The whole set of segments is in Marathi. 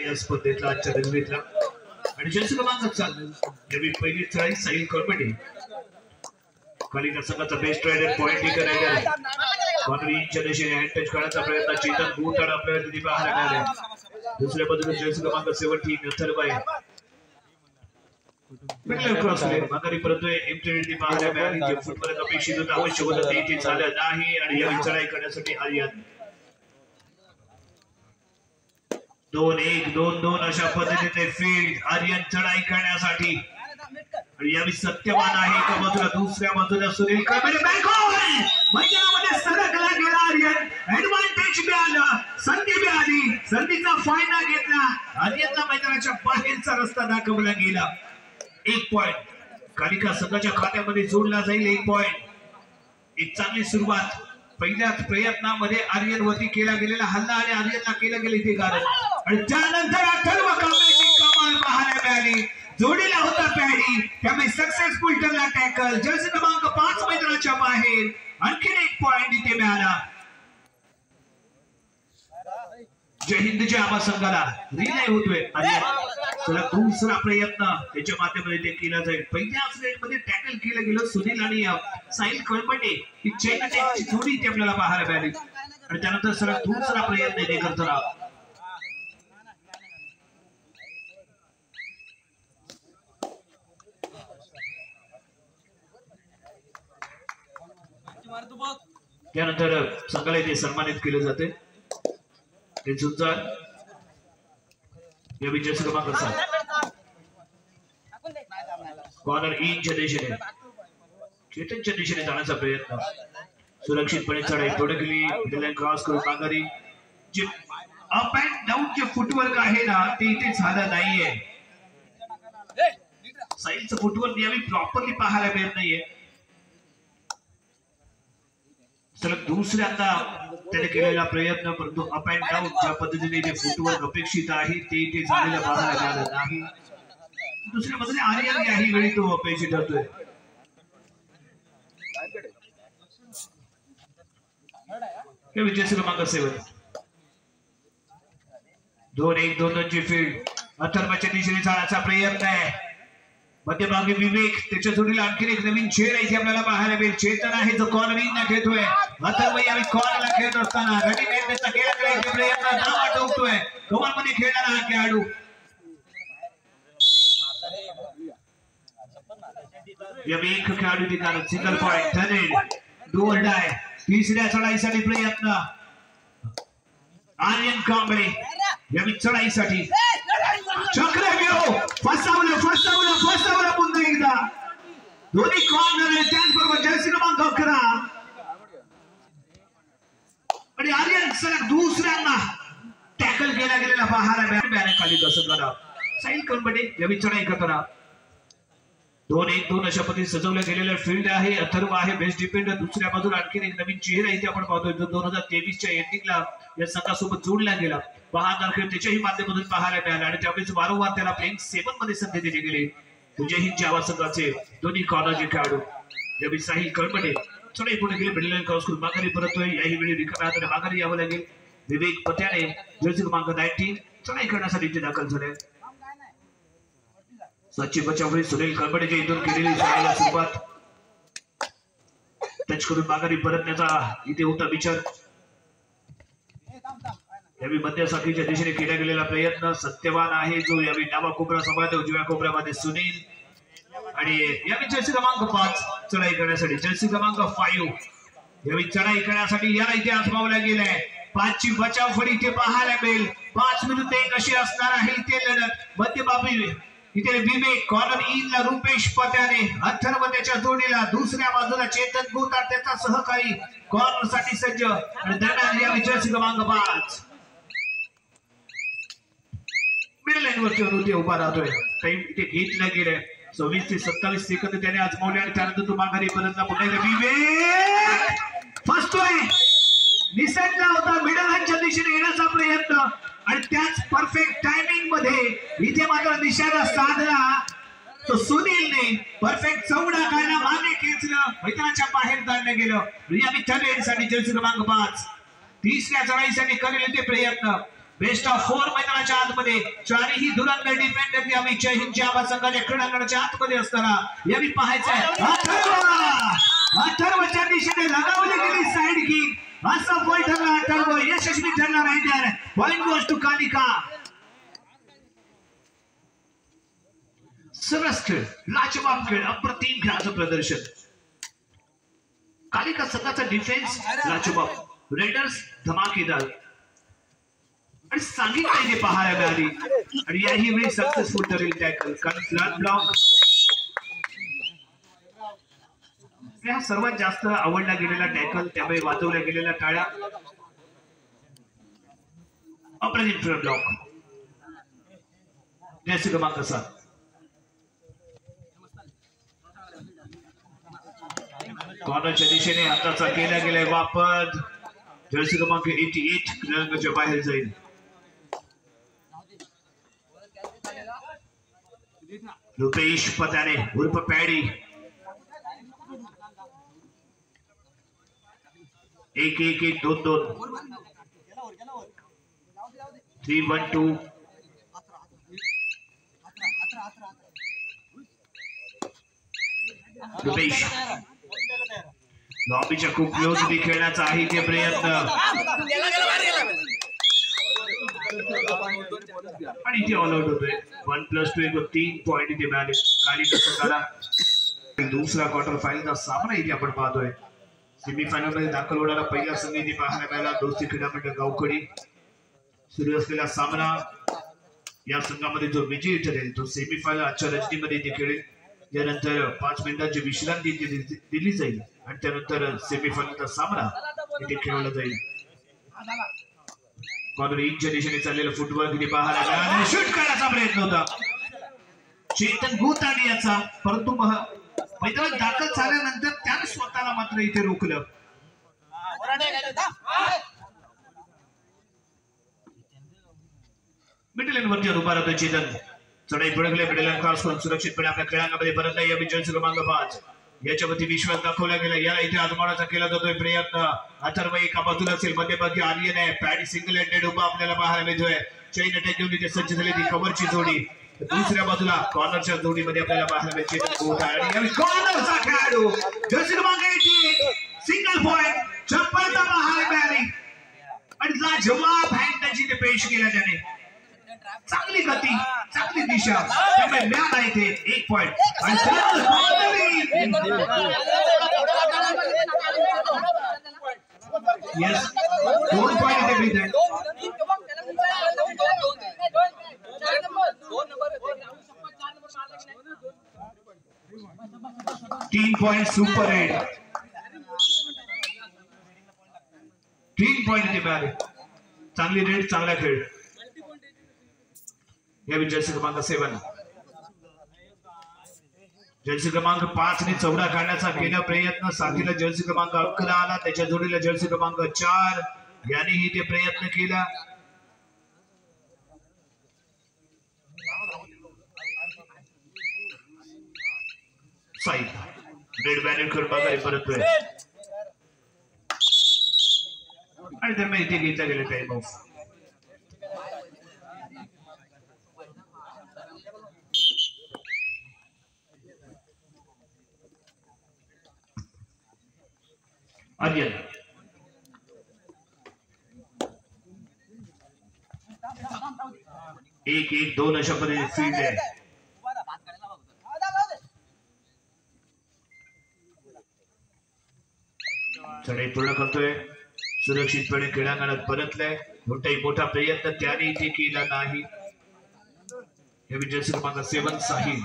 या स्पर्धेतला आजच्या रंगीतला आणि जर्सी क्रमांक 4 नवी पहिली चढाई साहिल कोरपटे खालील संघाचा best raider point taker raider कॉर्नरीच्या दिशेने हँड टच करण्याचा प्रयत्न चेतन भूताड आपल्याला तिथे पाहायला मिळाले दुसऱ्या बाजूला जर्सी क्रमांक 17 नथरबाई मिडल क्रॉस माघारी परतोय एमटीडी पाहायला मिळाली जे फुटबॉल अपेक्षित होतं आवश्यक होतं ते झालं नाही आणि या चढाई करण्यासाठी आर्यन 2-1-2-2 अशा पद्धतीने फील्ड आर्यन चढाई करण्यासाठी आणि यावेळी सत्यवान आहे एका बाजूला दुसऱ्या बाजूला सुनील कांबळे मैदानामध्ये सरकला गेला आर्यन ऍडव्हान्टेज मिळाला संधी मिळाली संधीचा फायदा घेतला आर्यनला मैदानाच्या बाहेरचा रस्ता दाखवला गेला 1 पॉइंट कालिका संघाच्या खात्यामध्ये जोडला जाईल 1 पॉइंट एक चांगली सुरुवात पहिल्याच प्रयत्नामध्ये आर्यन वरती केला गेलेला हल्ला आणि आर्यनला केलं गेले ते कारण आणि त्यानंतर अथर्व कांबळेची कमाल पाहायला मिळाली जोडीला होता पॅडी त्यामुळे सक्सेसफुल ठरला टॅकल जर्सी क्रमांक 5 मैदानाच्या बाहेर आणखीन 1 पॉइंट इथे मिळाला जय हिंदच्या आबा संघाला रिले होतोय आणि चला दुसरा प्रयत्न त्याच्या माध्यमातून ते केला जाईल पहिल्याच रेटमध्ये टॅकल केलं गेलं सुनील आणि साहिल कोरपटे ही चेन अटॅकची जोडी इथे आपल्याला पाहायला मिळाली आणि त्यानंतर सगळा दुसरा प्रयत्न ते करताना त्यानंतर संघाला इथे सन्मानित केले जाते ते सुद्धा या विजय क्रमांक 7 कॉर्नर इनच्या दिशेने चेतनच्या दिशेने जाण्याचा प्रयत्न सुरक्षितपणे चढाई पुढे गेली मिडल क्रॉस करून माघारी जे अप अँड डाऊन जे फुटवर्क आहे ना ते इथे झालं नाहीये साईलचं फुटवर्क यावेळी प्रॉपरली पाहायला मिळत नाहीये सलग दुसऱ्यांदा त्याने केलेला प्रयत्न परंतु अप अँड डाऊन ज्या पद्धतीने जे फुटवर्क अपेक्षित आहे ते झालेलं पाहायला मिळालं नाही दुसऱ्या बाजूने आर्यन याही वेळी तो अपेक्षित ठरतोय हे विजय क्रमांक 7 2-1-2-2 ची फील्ड अथर्वच्या दिशेने जाण्याचा प्रयत्न आहे मध्यभागी विवेक त्याच्या जोडीला आणखी एक नवीन चेड आहे जे आपल्याला पाहायला मिळेल चेतन आहे जो कॉर्नरिंगला खेळतोय अथर्व यावेळी कॉर्नरला खेळत असताना रनिंग त्याचा केला प्रयत्न नाव आठवतोय कव्हरमध्ये खेळणारा हा खेळाडू यावेळी एक खेळाडू ठिकाण सिंगल पॉइंट ठरेल डू ऑर डाय तिसऱ्या चढाईसाठी प्रयत्न आर्यन कांबळे यावेळी चढाईसाठी चक्रव्यूह फसवलं पुन्हा एकदा दोन्ही कॉर्नर त्याचबरोबर जर्सी क्रमांक 11 आणि आर्यन सलग दुसऱ्यांना टॅकल केला गेलेला पाहायला मिळाला खाली कसं करा साहिल कोरपटे यावेळी चढाई करताना 2-1-2 अशा पद्धतीने सजवल्या गेलेल्या फील्ड आहे अथर्व आहे बेस्ट डिफेंडर दुसऱ्या बाजूला आणखी एक नवीन चेहरा इथे आपण पाहतोय जो 2023च्या एंडिंगला या संघासोबत जोडला गेला बहादर खेळ त्याच्याही माध्यमातून पाहायला मिळाला आणि त्यावेळेस वारंवार त्याला प्लेइंग 7 मध्ये संधी दिली गेली जय हिंदच्या आवाज संघाचे दोन्ही कॉर्नरचे खेळाडू यावेळी साहिल कोरपटे चढाई पुढे गेले मिडल क्रॉस करून माघारी परतोय याही वेळी रिकाम्या हाताने माघारी यावं लागेल विवेक पत्याने जर्सी क्रमांक 19 चढाई करण्यासाठी इथे दाखल झाले सचिन बचावडी सुनील कांबळेच्या इथून केलेली चढाईला सुरुवात टच करून माघारी परतण्याचा इथे होता विचार यावेळी मध्यसाखीच्या दिशेने केला गेलेला प्रयत्न सत्यवान आहे जो यावेळी डावा कोपरा सांभाळतो उजव्या कोपऱ्यामध्ये सुनील आणि यावेळी जर्सी क्रमांक 5 चढाई करण्यासाठी जर्सी क्रमांक 5 यावेळी चढाई करण्यासाठी याला इथे आजमावला गेलाय 5 ची बचाव फळी इथे पाहायला मिळेल 5 विरुद्ध 1 अशी असणार आहे इथे लढत मध्यभागी इथे विवेक कॉर्नर इनला रुपेश पत्याने अथर्व त्याच्या जोडीला दुसऱ्या बाजूला चेतन भूताड त्याचा सहकारी कॉर्नर साठी सज्ज आणि दरम्यान या जर्सी क्रमांक 5 मिडल लाईन वरती उभा राहतोय टाइम इथे घेतला गेलाय 26 ते 27 सेकंद त्याने आजमावले आणि त्यानंतर तो माघारी परतला पुन्हा विवेक फसतोय निसटला होता मिडल लाईनच्या दिशेने येण्याचा प्रयत्न आणि त्याच परफेक्ट टायमिंग मध्ये इथे मात्र निशाणा साधला तो सुनीलने परफेक्ट चौडा काढला मागे खेचलं मैदानाच्या बाहेर जाणलं गेलं रिया मिठालेसाठी जर्सी क्रमांक 5 तिसऱ्या चढाईसाठी करेल ते प्रयत्न बेस्ट ऑफ 4 मैदानाच्या आतमध्ये चारही धुरंधर डिफेंडर यावेळी जय हिंदच्या आबा संघाच्या क्रीडांगणाच्या आतमध्ये असताना यावेळी पाहायचंय अथर्वच्या दिशेने लगावली गेली साइड किक असा बॉल ठरला अथर्व यशस्वी ठरला raider point goes to Kalika सरस खेळ लाजवाब खेळ अप्रतिम खेळाचं प्रदर्शन कालिका संघाचा डिफेन्स लाजवाब रेडर्स धमाकेदार आणि सांगितलं ते पाहायला मिळाली आणि याही वेळी सक्सेसफुल ठरेल टॅकल कारण फ्लॅट ब्लॉक हा सर्वात जास्त आवडला गेलेला टॅकल त्यामुळे वाजवल्या गेलेल्या टाळ्या अप्रतिम फ्लॅट ब्लॉक जर्सी क्रमांक 7 कॉर्नरच्या दिशेने हाताचा केला गेलाय वापर जर्सी क्रमांक 88 क्रीडांगणाच्या बाहेर जाईल रुपेश पताने उर्फ पॅडी 1-1-1-2-2 3-1-2 रुपेश लॉबीच्या खूप क्लोज उभी खेळण्याचा आहे ते प्रयत्न आणि इथे ऑल आउट होतोय 1+2 3 पॉइंट इथे मिळाले कालिका संघाला दुसरा क्वार्टर फायनलचा सामना इथे आपण पाहतोय सेमीफायनल मध्ये दाखल होणारा पहिला संघ इथे पाहायला मिळाला दोस्ती क्रीडा मंडळ गावखडी सुरू असलेला सामना या संघामध्ये जो विजयी ठरेल तो सेमीफायनल आजच्या रजनीमध्ये इथे खेळेल यानंतर 5 मिनिटांची विश्रांती दिली जाईल आणि त्यानंतर सेमीफायनलचा सामना इथे खेळवला जाईल कॉर्नर इंच्या दिशेने चाललेलं फुटबॉल किती पाहायला मिळाला शूट करण्याचा प्रयत्न होता चेतन गोताडे याचा परंतु मैदानात दाखल झाल्यानंतर त्याने स्वतःला मात्र इथे रोखलं मिडल वरती उभा राहतो चेतन चढाई पुढे मिडल क्रॉस करून सुरक्षितपणे आपल्या खेळांमध्ये परत या जर्सी क्रमांक 5 याच्यावरती विश्वास दाखवला गेला याला इथे आजमावण्याचा केला जातोय प्रयत्न अथर्व एका बाजूला असेल मध्यभागी आर्यन आहे पॅडी सिंगल हँडेड उभा आपल्याला पाहायला मिळतोय चैन अटॅक घेऊन इथे सज्ज झाली ती कव्हरची जोडी दुसऱ्या बाजूला कॉर्नरच्या जोडीमध्ये आपल्याला पाहायला मिळते कॉर्नरचा खेळाडू जर्सी क्रमांक 88 सिंगल पॉइंट चप्पलता पाहायला मिळाली आणि लाजवाब हँड त्याची ते पेश केला त्याने चांगली गती चांगली दिशा त्यामुळे मिळाला इथे 1 पॉइंट यस 2 पॉइंट इथे मिळत आहे 3 पॉइंट सुपर हिट 3 पॉइंट इथे मिळाले चांगली रेड चांगला खेळ या जर्सी क्रमांक 7 जर्सी क्रमांक 5 ने चौडा काढण्याचा केला प्रयत्न साथीला जर्सी क्रमांक 11 आला त्याच्या जोडीला जर्सी क्रमांक 4 यानेही ते प्रयत्न केला साईड रेड बॅनर करून माघारी परततोय आणि त्यांना इथे घेतला गेला टाइम ऑफ आर्यन 1-1-2 अशा पद्धतीने फील्ड आहे चढाई पूर्ण करतोय सुरक्षितपणे क्रीडांगणात परतलाय कोणताही मोठा प्रयत्न त्याने इथे केला नाही हे जर्सी क्रमांक 7 साहिल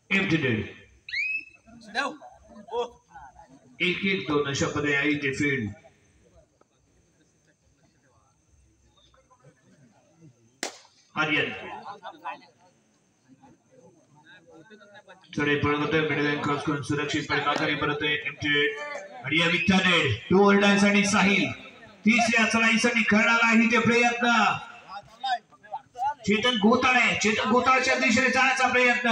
एम्प्टी 1-1-2 अशा पद्धतीने आहे ते फील्ड आर्यन चढाई पूर्ण करतोय मिडल लाईन क्रॉस करून सुरक्षितपणे माघारी परतोय आणि या विठ्ठाने टू ओरडायसाठी साहिल तिसऱ्या चढाईसाठी करणार आहे ते प्रयत्न चेतन गोताळच्या दिशेने जाण्याचा प्रयत्न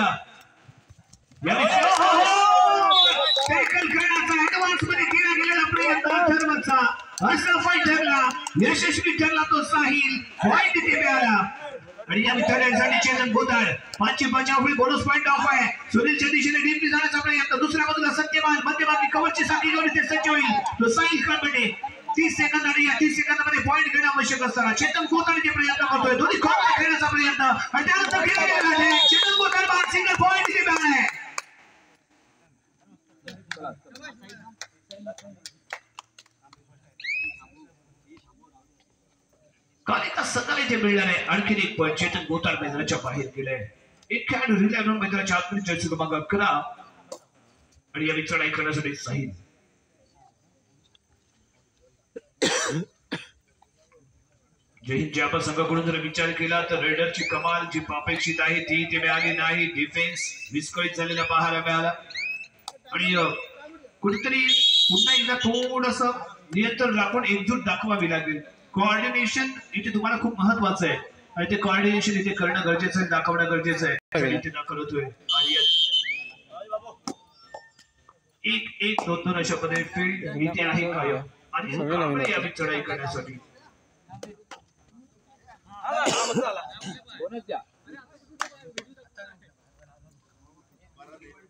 टॅकल करण्याचा ऍडव्हान्स मध्ये केला गेलेला प्रयत्न ठरवचा असफल ठरला यशस्वी ठरला तो साहिल पॉइंट तिथे मिळाला आणि या विठ्ठलांसाठी चेतन गोताळ 5ची बचावफळी बोनस पॉइंट ऑफ आहे सुनीलच्या दिशेने डीपली जाण्याचा प्रयत्न दुसऱ्या बाजूला सत्यवान मध्यभागी कव्हरची साखळी घेऊन ते सज्ज होईल तो साहिल कडे 30 सेकंद आणि या 30 सेकंदामध्ये पॉइंट घेणं आवश्यक असताना चेतन गोताळचे प्रयत्न करतोय दोन्ही कॉर्नर खेळण्याचा प्रयत्न आणि त्यानंतर केला गेला आहे चेतन गोताळ बाद सिंगल पॉइंट तिथे मिळाला आहे कालिका सकाळी ते मिळणार आहे आणखी एक पॉइंट चेतन गोताळ मैदानाच्या बाहेर गेलाय एक खेळाडू रिलॅक्स मैदानाच्या आतमध्ये जर्सी क्रमांक 11 आणि या चढाई करण्यासाठी साहिल जय हिंद जय आपण संघाकडून जर विचार केला तर रेडरची कमाल जी अपेक्षित आहे ती ते मिळाली नाही डिफेन्स विस्कळीत झालेला पाहायला मिळाला आणि कुठेतरी पुन्हा एकदा थोडस नियंत्रण राखून एकजूट दाखवावी लागेल कोऑर्डिनेशन इथे तुम्हाला खूप महत्वाचं आहे आणि ते कोऑर्डिनेशन इथे करणं गरजेचं आहे दाखवणं गरजेचं आहे इथे दाखल होतोय एक 2 अशा पद्धतीने फील्ड इथे आहे कायम आणि या चढाई करण्यासाठी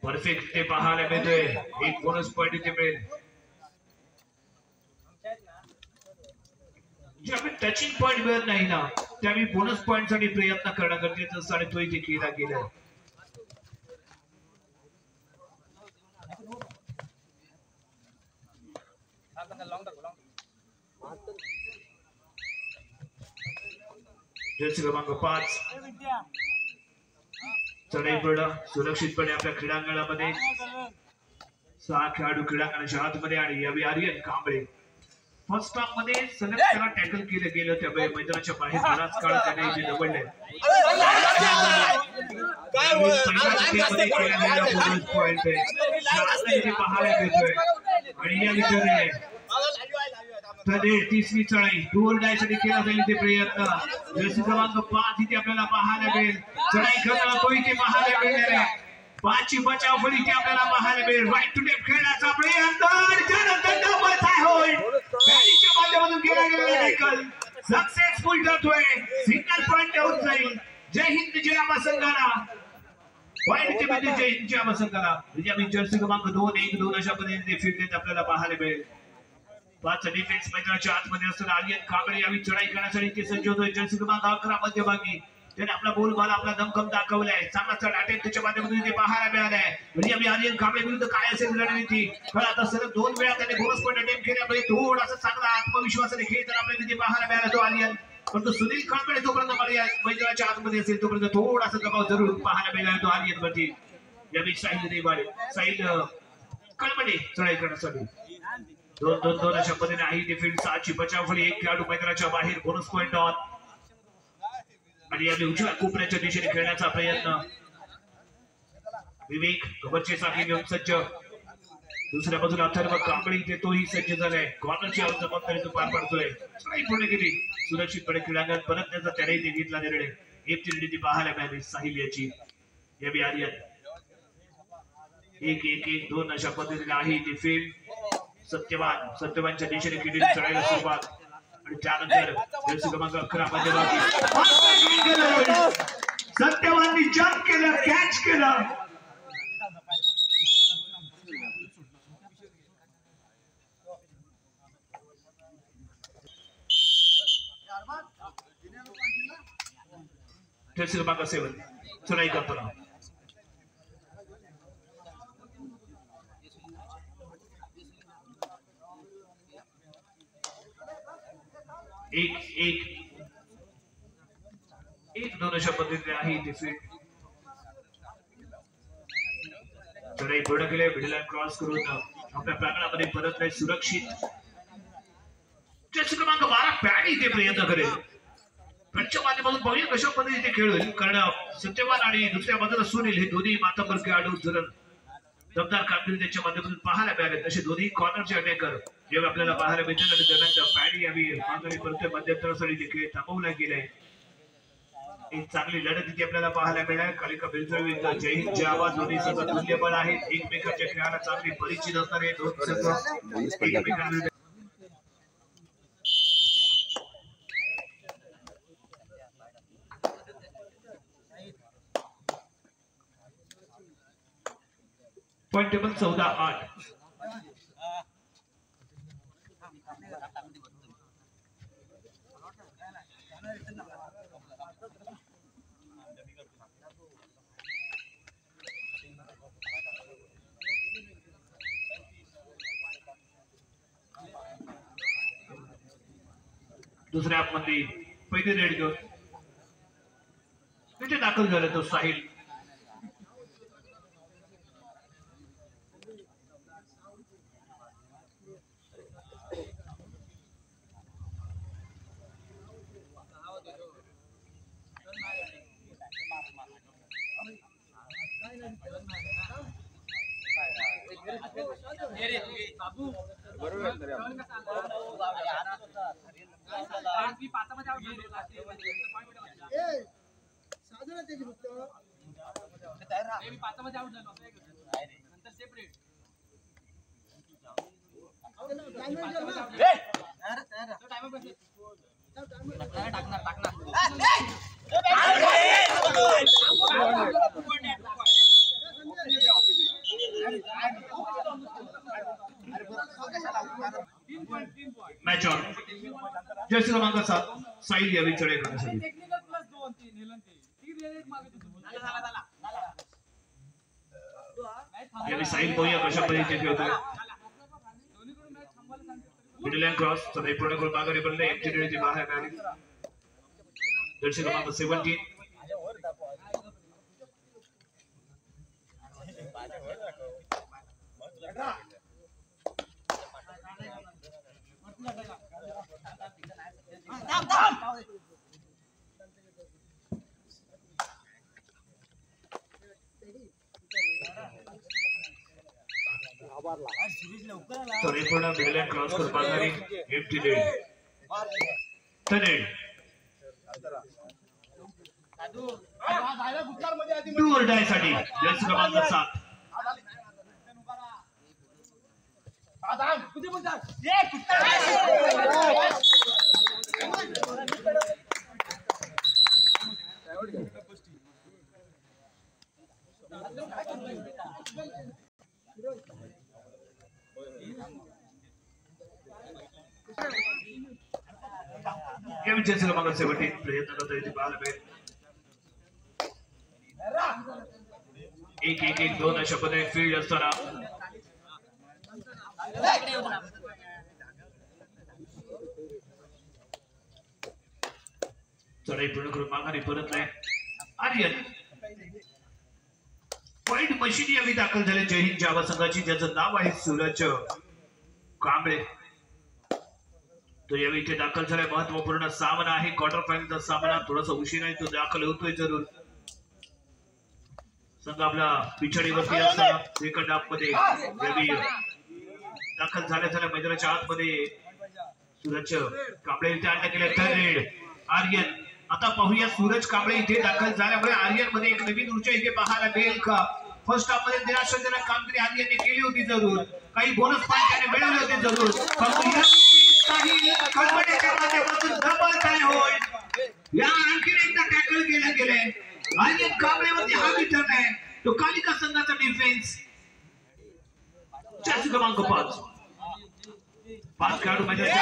परफेक्ट ते पाहायला मिळतोय एक बोनस पॉइंट इथे मिळेल जे आपण टचिंग पॉइंट मिळत नाही ना त्यावेळी बोनस पॉइंट साठी प्रयत्न करणं गरजेचं असतं आणि तो इथे केला गेला जर्सी क्रमांक 5 चढाई पूर्ण सुरक्षितपणे आपल्या क्रीडांगणामध्ये 6 खेळाडू क्रीडांगणाच्या आतमध्ये आणि यावेळी आर्यन कांबळे फर्स्ट हाफ मध्ये सलग त्याला टॅकल केलं गेलं त्यामुळे मैदानाच्या बाहेर बराच काळ त्याने इथे दबडले पाहायला मिळतोय आणि या विचाराने तिसरी चढाई टूर डायसाठी केला जाईल ते प्रयत्न जर्सी क्रमांक 5 इथे आपल्याला पाहायला मिळेल चढाई करताना तो इथे पाहायला मिळणार आहे 5ची बचावफळी इथे आपल्याला पाहायला मिळेल राईट टू लेफ्ट खेळण्याचा प्रयत्न त्यानंतर डबल थाय होईल बॅटिंगच्या माध्यमातून केला गेलेला टॅकल सक्सेसफुल ठरतोय सिंगल पॉइंट होऊन जाईल जय हिंद जय आबा संघाला पॉइंट चे मध्ये जय हिंद जय आबा संघाला म्हणजे आम्ही जर्सी क्रमांक 2-1-2 अशा पद्धतीने फील्ड आपल्याला पाहायला मिळेल 5 डिफेन्स मैदानाच्या आतमध्ये असताना आर्यन कांबळे यावी चढाई करण्यासाठी ते सज्ज होतोय जर्सी क्रमांक 11 मध्यभागी त्याने आपला बोलबाला आपला दमखम दाखवलाय चांगला चढ अटॅक त्याच्या माध्यमातून ते पाहायला मिळालाय म्हणजे आम्ही आर्यन कांबळे विरुद्ध काय असेल रणनीती पण आता सलग 2 वेळा त्याने बोनस पॉइंट अटेम्प्ट केल्यामुळे थोडासा चांगला आत्मविश्वासाने खेळ तर आपल्याला तिथे पाहायला मिळाला तो आर्यन पण तो सुनील कांबळे जोपर्यंत मैदानाच्या आतमध्ये असेल तोपर्यंत थोडासा दबाव जरूर पाहायला मिळाला तो आर्यन वरती यावेळी साहिल रेवाडे साहिल कळमडे चढाई करण्यासाठी 2-2 अशा पद्धतीने आहे ते फील्ड 6ची बचावफळी एक खेळाडू मैदानाच्या बाहेर बोनस पॉइंट ऑन आणि या उजव्या कोपऱ्याच्या दिशेने खेळण्याचा प्रयत्न विवेक कव्हरची साखळी घेऊन सज्ज दुसऱ्या बाजूला अथर्व कांबळे इथे तोही सज्ज झालाय कॉर्नरची जबाबदारी तो पार पडतोय चढाई पूर्ण केली सुरक्षितपणे क्रीडांगण परत त्याचा त्याने ते घेतला निर्णय ती पाहायला मिळाली साहिल याची यावी आर्यन 1-1-1-2 अशा पद्धतीने आहे ती फील्ड सत्यवानच्या दिशेने केलेली चढाईला सुरुवात आणि त्यानंतर जर्सी क्रमांक 11 मध्ये सत्यवाननी जंप केलं कॅच केलं जर्सी क्रमांक 7 चढाई करताना एक 2 अशा पद्धतीने आहे ती फील्ड चढाई पूर्ण केली मिडल लाईन क्रॉस करून आपल्या प्रांगणामध्ये परतले सुरक्षित जर्सी क्रमांक 12 पॅडी ते प्रयत्न करेल प्रत्येक माध्यमातून बघूया कशा पद्धतीने खेळ होईल, कारण सत्यवान आणि दुसऱ्या बाजूला सुनील हे दोन्ही मातांबर खेळाडू जर दमदार कामगिरी त्यांच्या माध्यमातून पाहायला मिळाले. तसे दोन्ही कॉर्नरचे अटेकर जेव्हा आपल्याला पाहायला मिळतील आणि दरम्यानच्या पॅडी यावी माघारी परत मध्यंतरासाठी देखील थांबवला गेलाय. एक चांगली लढत इथे आपल्याला पाहायला मिळाली. कालिका बिलजळ विरुद्ध जय हिंद जय आवाज दोन्ही संघ तुल्यबळ आहेत. एकमेकांच्या खेळाला चांगले परिचित असणारे दोन संघ एकमेकांविरुद्ध पॉइंट टेबल 14-8. दुसऱ्या हाफमध्ये पहिली रेड घेऊन तिथे दाखल झाला तो साहिल. Match on. जर्सी क्रमांक 7 साहिल यावी चढाई करण्यासाठी यावी साहिल पाहूया कशा पद्धतीने खेळतोय. मिडल लाईन क्रॉस चढाई पूर्ण करून माघारी पडले. एमटी बाहेर आली. जर्सी क्रमांक 17 पूर्ण मिडल लाईन क्रॉस करून माघारी एमटी टू और डाय साठी जर्सी क्रमांक 7 जर्सी क्रमांक 17 प्रयत्न करता येते पाहायला मिळेल. 1-1-1-2 अशा पद्धतीने फील्ड असताना चढाई पूर्ण करून माघारी परतलाय. आर्यन पॉइंट मशीन यावी दाखल झाले जय हिंद जावा संघाची, ज्याचं नाव आहे सूरज कांबळे. तो यावेळी इथे दाखल झालाय. महत्वपूर्ण सामना आहे, क्वार्टर फायनलचा सामना. थोडासा उशीर आहे, तो दाखल होतोय जरूर. संघ आपला पिछाडीवरती असताना सेकंड हाफ मध्ये यावेळी दाखल झाल्या मैदानाच्या आतमध्ये सूरज कांबळे इथे आणण्यात गेले. Third raid Aryan. आता पाहूया सूरज कांबळे इथे दाखल झाल्यामुळे आर्यन मध्ये एक नवीन ऊर्जा इथे पाहायला मिळेल का? फर्स्ट हाफ मध्ये निराशाजनक कामगिरी आर्यनने केली होती जरूर, काही बोनस पॉइंट त्याने मिळवले होते जरूर, काही कळवण्याच्या माध्यमातून डबल काय होईल या आणखी एकदा टॅकल केलं गेलंय. आर्यन कांबळेवरती हा रिटर्न आहे, तो कालिका संघाचा डिफेन्स. जर्सी क्रमांक 5 खेळाडू मैदानाच्या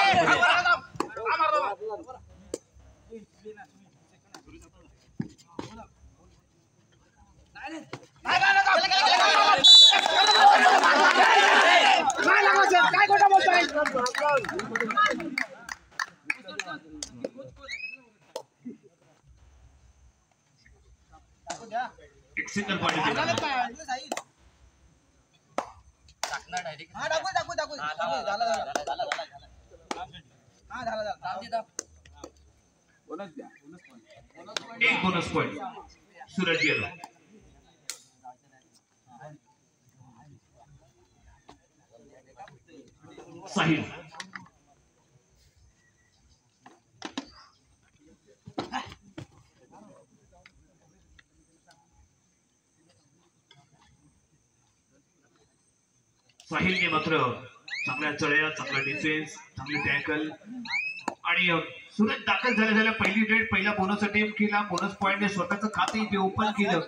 एक सिंगल पॉइंट एक बोनस पॉइंट सूरज यादव. साहिल साहिलने मात्र चांगल्या चढ्या, चांगला डिफेन्स, चांगले टॅकल आणि सूरज दाखल झाल्या पहिली रेड पहिला बोनस अटेम्प्ट केला. बोनस पॉइंटने स्वतःचं खातं इथे ओपन केलं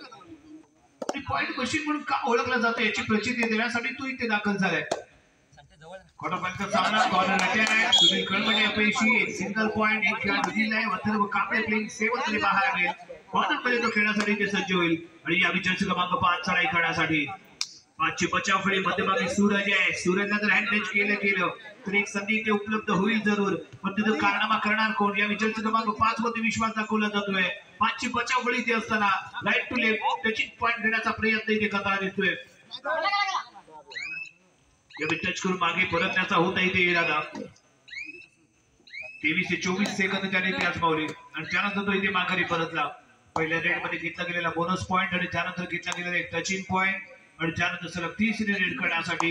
आणि पॉइंट मशीन म्हणून का ओळखलं जातं याची प्रचिती देण्यासाठी तू इथे दाखल झालाय. क्वार्टरफायनलचा सामना कॉर्नर अटॅक. सुनील कळमणे अपयशी. एक सिंगल पॉइंट एक खेळाडू दिलाय. अथर्व कांबळे प्लेइंग सेवन मध्ये पाहायला मिळेल. कॉर्नरमध्ये तो खेळण्यासाठी ते सज्ज होईल आणि या विजय क्रमांक 5 चढाई करण्यासाठी 5ची बचाव फळी मध्यभागी सूरज आहे. सूरजला जर हँड टच केलं तर एक संधी इथे उपलब्ध होईल जरूर, पण तिथं कारनामा करणार कोण? या विजय क्रमांक 5 मध्ये विश्वास दाखवला जातोय. 5ची बचाव फळी इथे असताना राईट टू लेफ्ट त्याची पॉइंट देण्याचा प्रयत्न इथे करताना दिसतोय. टच करून मागे परतण्याचा होता इथे इरादा. 23 ते 24 सेकंद त्याने ते आजमावले आणि त्यानंतर तो इथे माघारी परतला. पहिल्या रेड मध्ये घेतला गेलेला बोनस पॉइंट आणि त्यानंतर घेतला गेलेला एक टचिंग पॉइंट आणि त्यानंतर सलग 3री रेड करण्यासाठी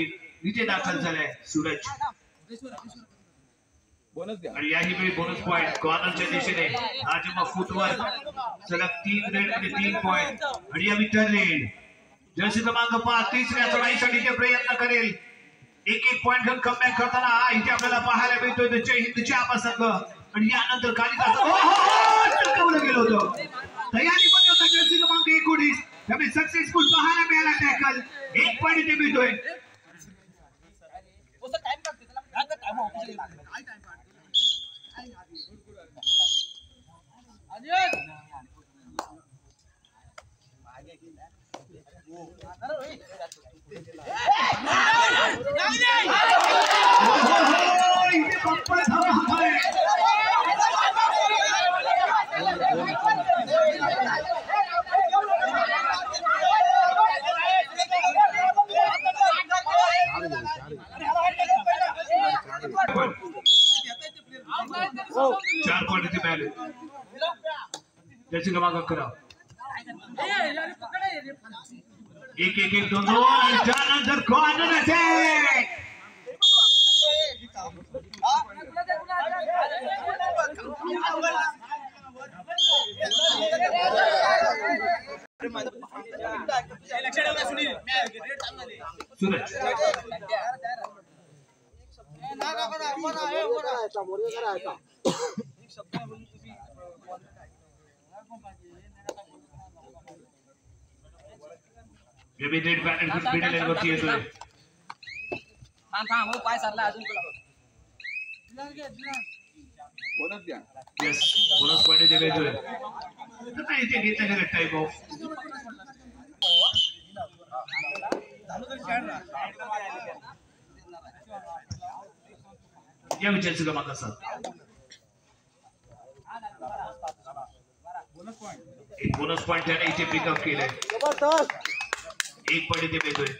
इथे दाखल झालाय सूरज. आणि याही वेळी बोनस पॉइंट कॉर्नरच्या दिशेने आजमा फुटवर्क. सलग 3 रेड मध्ये 3 पॉइंट आणि या विठ्ठल रेड जर्सी क्रमांक 5 3ऱ्या चढाईसाठी ते प्रयत्न करेल. एक पॉइंट घेऊन कमबॅक करताना इथे आपल्याला पाहायला मिळतोय जय हिंदचे संघ आणि यानंतर कालिदास गेलो होतो. तयारीमध्ये होता जर्सी क्रमांक 19 त्यामुळे सक्सेसफुल पाहायला मिळाला टॅकल. एक पॉइंट इथे मिळतोय. चार पॉइंट इथे मिळाले. त्याची क्रमांक 11 1-1 2-2 आणि त्यानंतर corner attack. Suraj limited panel middle line वरती येतोय. थांब पाय सरला अजून बोनस द्या. यस बोनस पॉइंट इथे मिळतोय. नाही इथे घेतला गेला टाइम ऑफ. या विजयाचं क्रमांक 7 एक बोनस पॉइंट त्याने इथे पिकअप केलंय. एक पॉइंट इथे मिळतोय.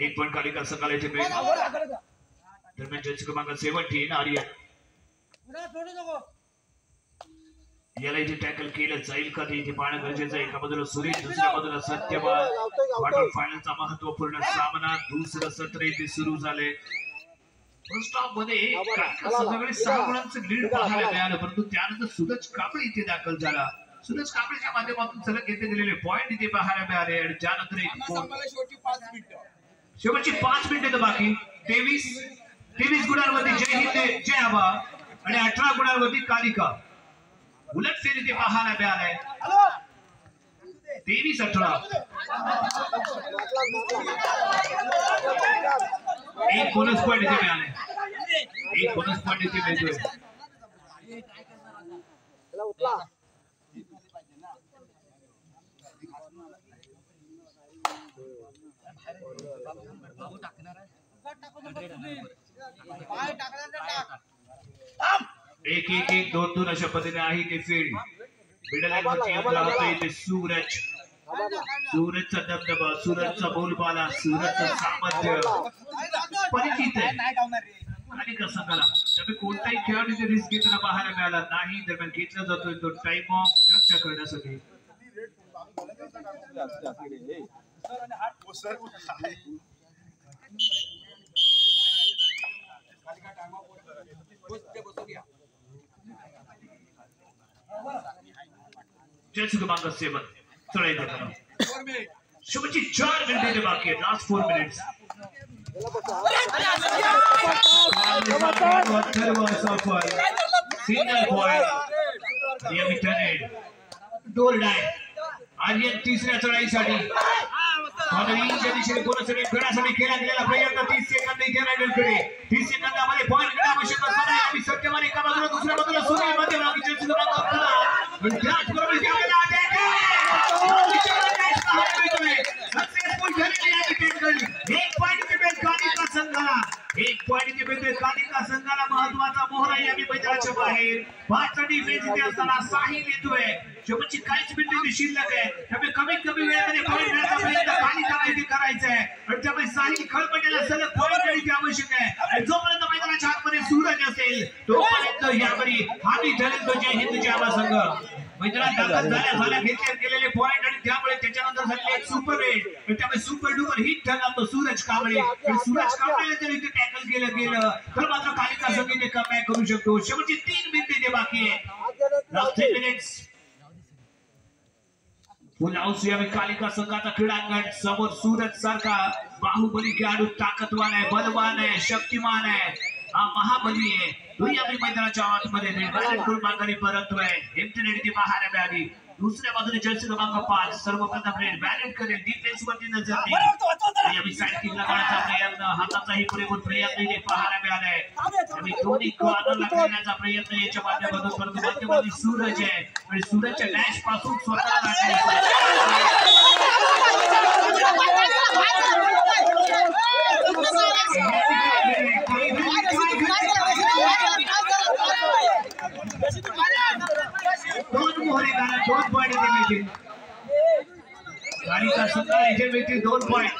एक पॉइंट कालिका सकाळ इथे मिळेल. दरम्यान जर्सी क्रमांक 17 आर्यन याला इथे टॅकल केलं जाईल का ते इथे पाहणं गरजेचं आहे. एका बाजूला सुरेश दुसऱ्या बाजूला सत्यवान. क्वार्टर फायनलचा महत्वपूर्ण सामना दुसरं सत्र इथे सुरू झाले. फर्स्ट हाफ मध्ये सगळे 6 गुणांचं लीड पाहायला मिळालं, परंतु त्यानंतर सूरज कांबळे इथे दाखल झाला. सूरज कांबळेच्या माध्यमातून सलग घेतले गेलेले पॉइंट इथे पाहायला मिळाले आणि त्यानंतर शेवटची 5 मिनिटे बाकी. 23 गुणांवरती जय हिंद जय आबा आणि 18 गुणांवरती कालिका. उलटफेर इथे पाहायला मिळालाय. 23-18 एक बोनस पॉइंट इथे मिळाले. एक बोनस पॉइंट इथे मिळतोय. एक 2-2 अशा पद्धतीने आहे ते फील्ड. मिडल लाईनवरती आपला होता इथे सूरज. सूरजचा दबदबा, सूरजचा बोलबाला, सूरजचं सामर्थ्य परिचित आहे. कालिका संघाला. त्यामुळे कोणताही खेळाडू इथे रिस्क घेताना पाहायला मिळाला नाही. दरम्यान घेतला जातोय तो टाइम ऑफ चर्चा करण्यासाठी. जर्सी क्रमांक 7 चढाई करताना शेवटची 4 मिनिटे बाकी आहेत. Last 4 minutes. Single point Aryan तिसऱ्या चढाईसाठी दिशेने केला गेलेला प्रयत्न. 30 सेकंद इथे रायडरकडे. 30 सेकंदामध्ये पॉइंट घेणं आवश्यक असताना आम्ही सत्यमान एका बाजूला दुसऱ्या बाजूला सोने मध्ये त्याचबरोबर एक पॉइंट कालिका संघाला महत्वाचा मोहरा या मैदानाच्या बाहेर. 5 डिफेन्स इथे असताना साहिल येतोय. शेवटची काहीच मिनिटे शिल्लक आहे. त्यामुळे कमीत कमी वेळेमध्ये पॉइंट मिळण्याचा प्रयत्न कालिकाला इथे करायचा आहे. आणि त्यामुळे साहिल खळबळलेला सलग पॉइंट इथे आवश्यक आहे. आणि जोपर्यंत मैदानाच्या आतमध्ये सूरज असेल तोपर्यंत यावरी हावी ठरेल तो जय हिंद जावा संघ. मैदानात दाखल झाल्या घेतले गेलेले पॉइंट आणि त्यामुळे त्याच्यानंतर झालेले एक सुपर रेड. त्यामुळे सुपर डुपर हिट ठरला तो सूरज कांबळे. आणि सूरज कांबळेला जर इथे टॅकल गेलं तर मात्र कालिका संघ इथे कमबॅक करू शकतो. शेवटची 3 मिनिटे बाकी आहे. Last 3 minutes. पुन्हा या कालिका संघाचा क्रीडांगण. समोर सूरज सारखा बाहुबली खेळाडू ताकदवान आहे, बलवान आहे, शक्तिमान आहे, हा महाबली आहे. तो या मैदानाच्या आतमध्ये करून माघारी परततोय. इंटरनेट ती पाहायला मिळाली. दुसऱ्या बाजूने जर्सी क्रमांक 5 सर्वप्रथम बॅलेट करेल. डिफेन्स वरती नजर नाही. साईड किकला काढण्याचा प्रयत्न, हाताचाही पुरेपूर प्रयत्न इथे पाहायला मिळालाय. आणि दोन्ही कॉर्नरला खेळण्याचा प्रयत्न याच्या माध्यमातून परंतु मध्यभागी सूरज आहे आणि सूरजच्या डॅश पासून स्वतःला दोन मोहरे कारण 2 पॉइंट इथे मिळतील. कालिका संघाला इथे मिळतील 2 पॉइंट.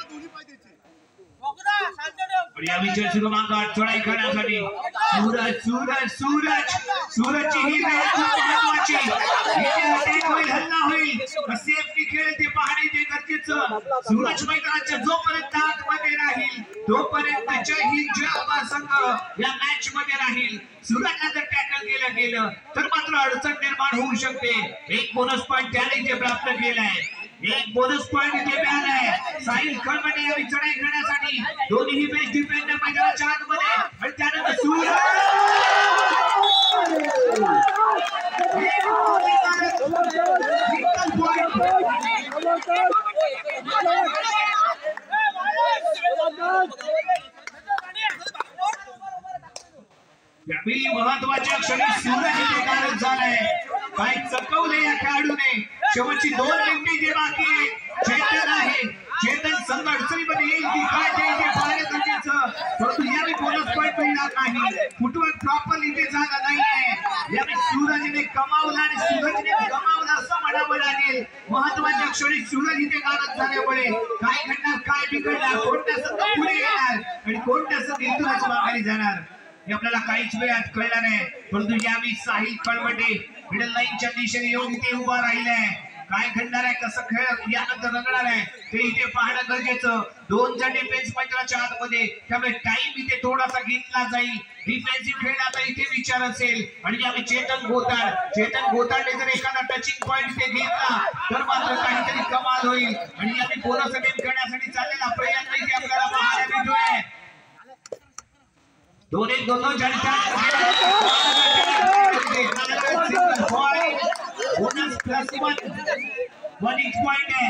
या जर्सी क्रमांक 8 चढाई करण्यासाठी सूरजची ही वेळ खूप महत्वाची. हल्ला होईल सेफटी खेळ ते पाहणे ते गरजेचं. सूरज मैदानाच्या जोपर्यंत आतमध्ये राहील तोपर्यंत जय हिंद जय आबा संघ या मॅच मध्ये राहील. सूरजला जर टॅकल गेलं तर मात्र अडचण निर्माण होऊ शकते. एक बोनस पॉइंट त्याने इथे प्राप्त केलाय. एक बोनस पॉइंट इथे मिळालाय. साहिल खळबळे यावी चढाई करण्यासाठी दोन्ही बेस्ट डिफेंडर मैदानाच्या आतमध्ये. आणि त्यानंतर सूरज महत्वाच्या क्षणी सूरज इथे कारक झालाय. काही चकवले या खेळाडूने. शेवटची 2 मिनिटे बाकी आहे. चेतन आहे. चेतन संघ अडचणीमध्ये येईल की काय ते इथे पाहणे गरजेचं. परंतु यावेळी बोनस पॉइंट मिळणार नाही. फुटवर्क प्रॉपर इथे झाला नाहीये. यावेळी सूरजने कमावला आणि सूरजने गमावला असं म्हणावं लागेल. महत्वाच्या क्षणी सूरज इथे कारक झाल्यामुळे काय घडणार, काय बिघडणार, कोणत्या संघ पुढे येणार आणि कोणत्या संघ इथूनच माघारी जाणार हे आपल्याला काहीच वेळात कळलं नाही. परंतु यावेळी साहिल खळबळे मिडल लाईनच्या दिशेने येऊन इथे उभा राहिलाय. काय घडणार आहे, कसं खेळ यानंतर रंगणार आहे ते इथे पाहणं गरजेचं. 2 डिफेन्स मैदानाच्या आतमध्ये. त्यामुळे टाइम इथे थोडासा घेतला जाईल. डिफेन्सिव्ह खेळण्याचा इथे विचार असेल. आणि यावेळी चेतन गोताडने जर एखादा टचिंग पॉइंट इथे घेतला तर मात्र काहीतरी कमाल होईल. आणि यावेळी बोनस गेम करण्यासाठी चाललेला प्रयत्न इथे आपल्याला पाहायला मिळतोय. 2-1 बोनस प्लस 1 each point है.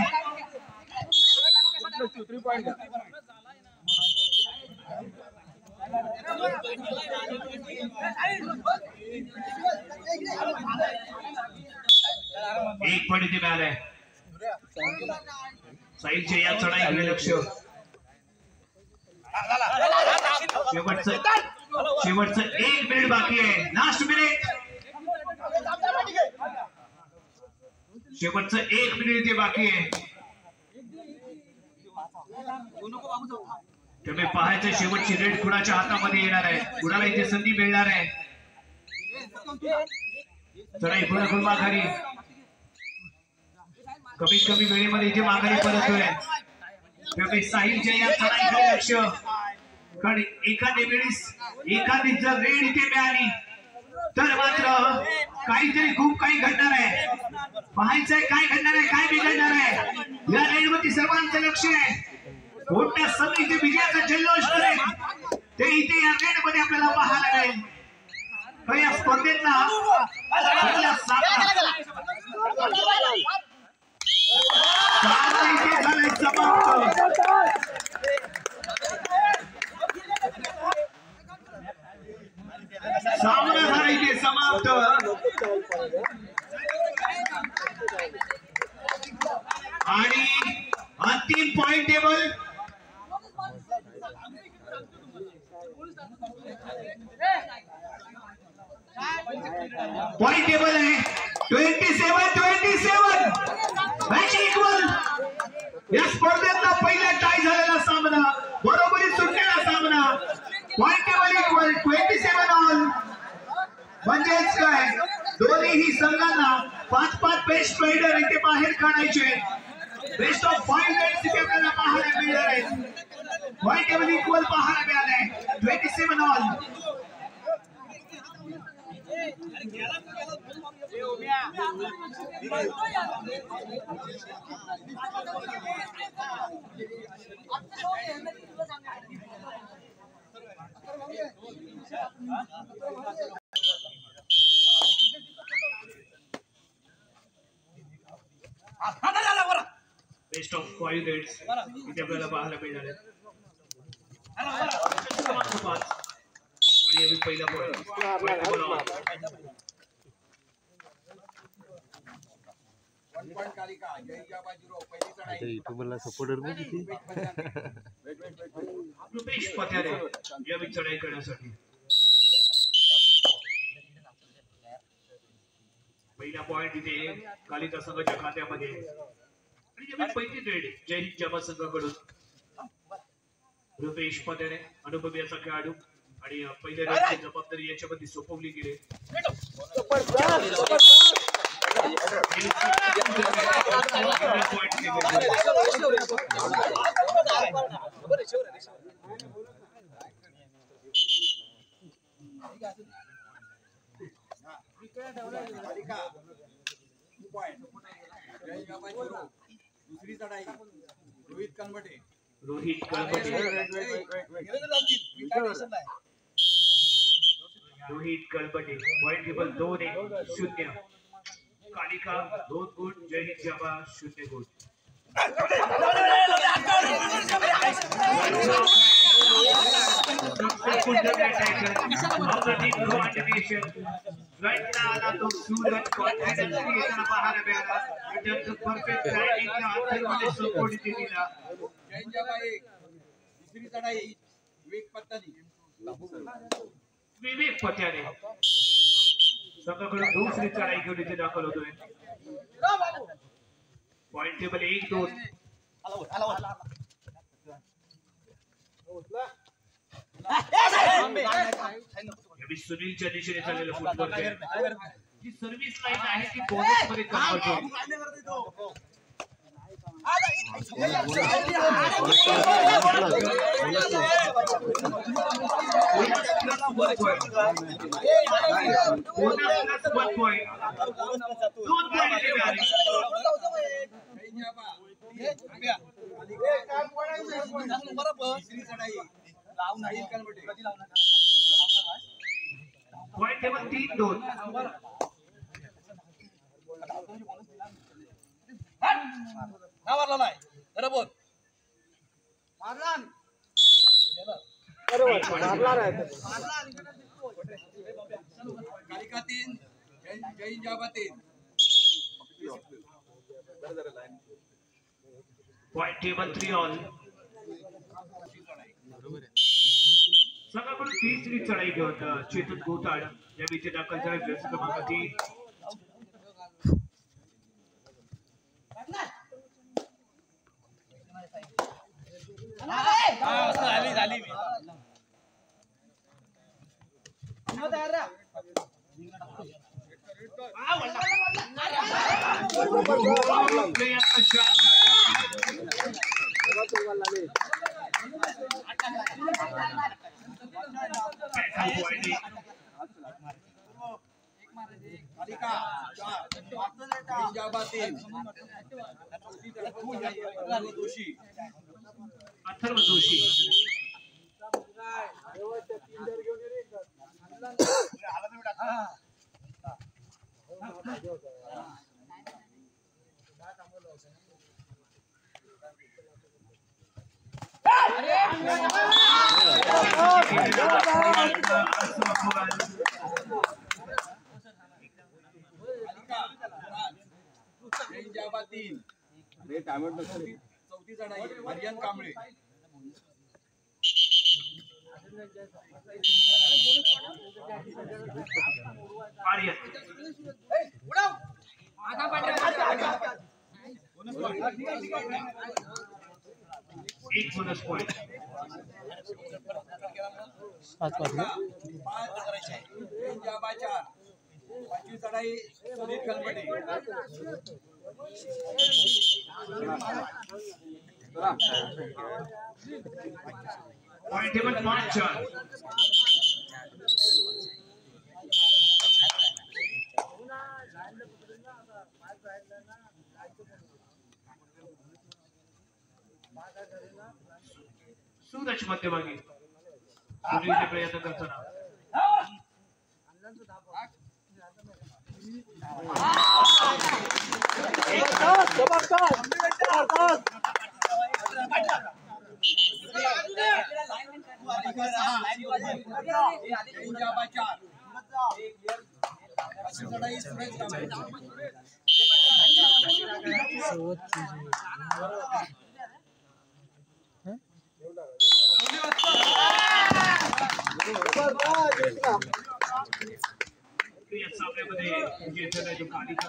एक पॉइंट इथे मिळालाय. साहिलच्या या चढाईकडे लक्ष. शेवटचं 1 मिनिट बाकी आहे. Last minute. शेवटचं 1 मिनिट इथे बाकी आहे. तुम्ही पाहायचं शेवटची रेड कुणाच्या हातामध्ये येणार आहे, कुणाला इथे संधी मिळणार आहे. चढाई पुन्हा माघारी, कमीत कमी वेळेमध्ये इथे माघारी परततोय. त्यामुळे साहिलच्या या चढाईकडे लक्ष, कारण एखादी जर रेड इथे मिळाली तर मात्र काहीतरी खूप काही घडणार आहे. पाहायचंय काय घडणार आहे, काय बिघडणार आहे. या रेडवरती सर्वांचं लक्ष आहे. मोठ्या संघ इथे विजयाचा जल्लोष करेल ते इथे या रेडमध्ये आपल्याला पाहायला मिळेल. तर या स्पर्धेतला पहिला सामना इथे झालाय समाप्त. सामना झाला इथे समाप्त. आणि अंतिम पॉइंट टेबल आहे 27-27 मॅच इक्वल. या स्पर्धेतला पहिला टाय झालेला सामना, बरोबरी सुटलेला सामना. Point table equal 27 all. म्हणजेच काय, दोन्ही संघांना 5-5 बेस्ट रायडर इथे बाहेर काढायचे. बेस्ट ऑफ 5 रेड्स इथे आपल्याला पाहायला मिळणार आहेत. पॉइंट टेबल इक्वल पाहायला मिळालंय 27 ऑल. बेस्ट ऑफ 5 रेड्स इथे आपल्याला पाहायला मिळणार आहेत. आणि पहिला युट्यूबला सपोर्टर रुपेश पत्यारे या चढाई करण्यासाठी पहिला पॉइंट इथे कालिका संघाच्या खात्यामध्ये. आणि पहिली रेड जय हिंद जामा संघाकडून रुपेश पत्यारे अनुभवी असा खेळाडू. आणि पहिल्या रेडची जबाबदारी याच्यामध्ये सोपवली गेली. दुसरी चढाई रोहित कनबटे पॉइंट टेबल 2-0. कालिका 2 गुण, जय हिंद जामा 0 गुण. दुसरी चढाई विवेक पत्याने संघाकडून दुसरी चढाई घेऊन इथे दाखल होतोय. Point table 1-2. सुनीलच्या दिशेने चाललेलं फुटबॉल जी सर्व्हिस लाईन आहे ती बोनस मध्ये कन्वर्ट होईल. Point table 3-2. नाही बरोबर कालिका 3 जय हिंद जामा 3. Point table 3 all. संघाकडून तिसरी चढाई घेऊन चेतन गोताड या विजय दाखल झाले. जर्सी क्रमांक 3. झाली मी अथर्व जोशी चौथी चढाई आर्यन कांबळे आर्यन एक बोनस पॉइंट पाचवी चढाई सुनील कलमटे पॉइंट टेबल 5-4 सूरज मध्यभागी सुनीलचे प्रयत्न करताना या सामन्यामध्ये जिंकलेला जो कालिका